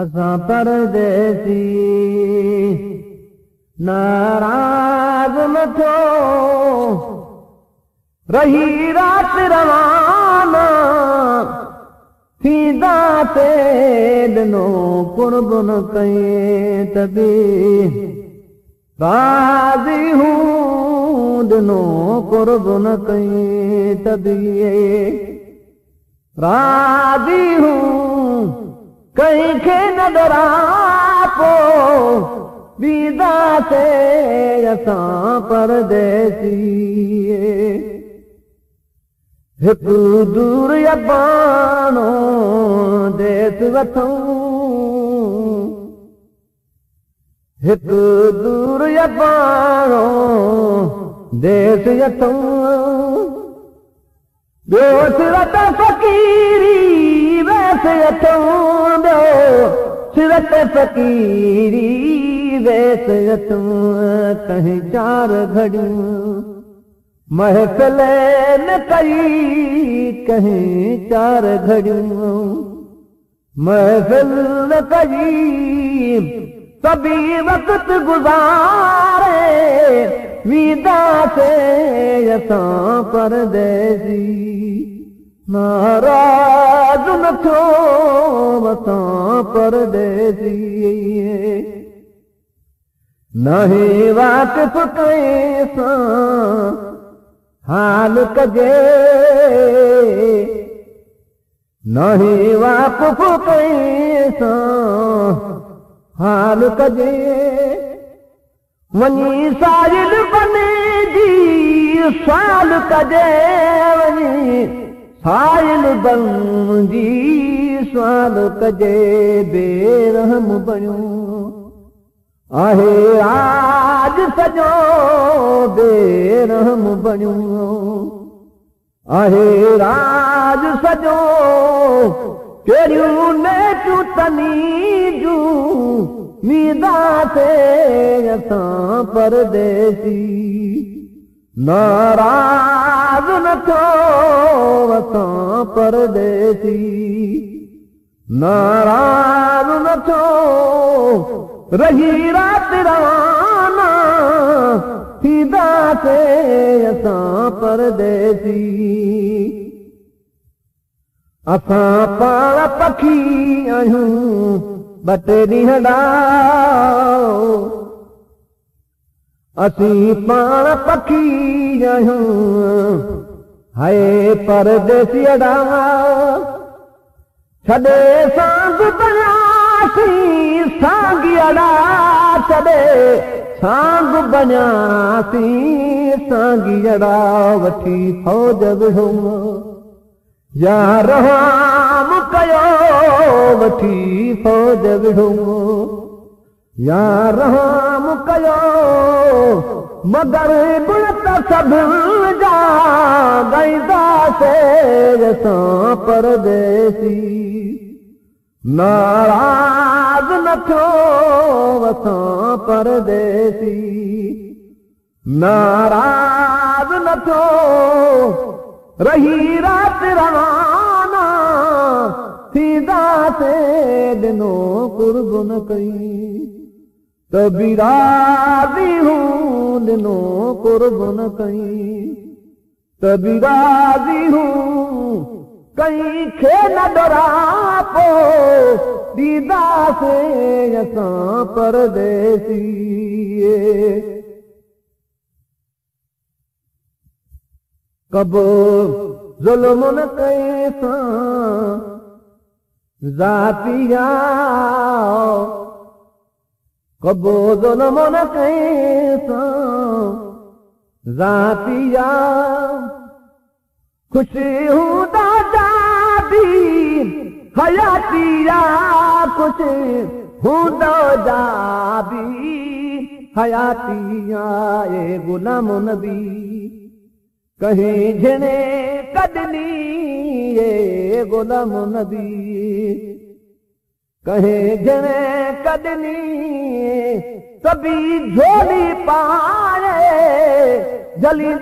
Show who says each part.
Speaker 1: असां परदेसी नाराज़ न थियो रही रात रवाना थींदासीं ॾिनो कुर्ब न कई तबी राज़ी हूं ॾिनो कुर्ब न कई तबी राज़ी हूं कहीं खे न डरापो बीदासीं असां परदेसी हिकु दूर अबाणो देस वठूं हिकु दूर अबाणो देस वठूं ॿियो सिरत फ़क़ीरी वैस वठूं ॿियो सिरत फ़क़ीरी वैस वठूं कहीं चार घड़ियूं महफ़िल न कई कहीं चार घड़ियूं महफ़िल न कई सभी वक़्त गुज़ारे वीदासीं असां परदेसी नाराज़ न थियो असां परदेसी नहीं वाक़िफ़ कंहिंसां हाल कजे नहीं वाक़िफ़ कंहिंसां हाल कजे वञी साहिल बने जी साल कजे वञी साहिल बन जी साल कजे बेरहम बणियो आहे आज सॼो बेरहम बणियो आहे राज सॼो कहिड़ियूं नेठियूं तनी जूं वीदासीं असां परदेसी नाराज़ न थियो असां परदेसी नाराज़ न थियो रही रात रवाना थींदासीं असां परदेसी असां पाण पखी आहियूं ॿ टे ॾींहं ॾांहुं असीं पाण पखी आहियूं हाय परदेसी ॾांहुं छॾे सांग बणियासीं सांगियड़ा छॾे सांग बणियासीं सांगियड़ा वठी फौज विढ़ूं या रहाम कयो वठी फौज विढ़ूं या रहाम कयो मगर गुण त सभिनि जा ॻाईंदासीं असां परदेसी नाराज़ न थियो असां परदेसी नाराज़ न थियो रही रात रवाना थींदासीं ॾिनो कुर्ब न कई तबी राज़ी हूं ॾिनो कुर्ब न कई तबी राज़ी हूं कहीं खे न डरापो दीदासीं असां परदेसी कबो ज़ुल्म न कंहिंसां ज़ातिया कबो ज़ुल्म न कंहिंसां ज़ातिया खुशी हूंदा जाबी हयातिया खुशी हूंदा जाबी हयातिया ए गुलाम नबी कहीं झिने कदनी ये गुलाम नबी कहीं झिने कदनी सभी झोली पाए जली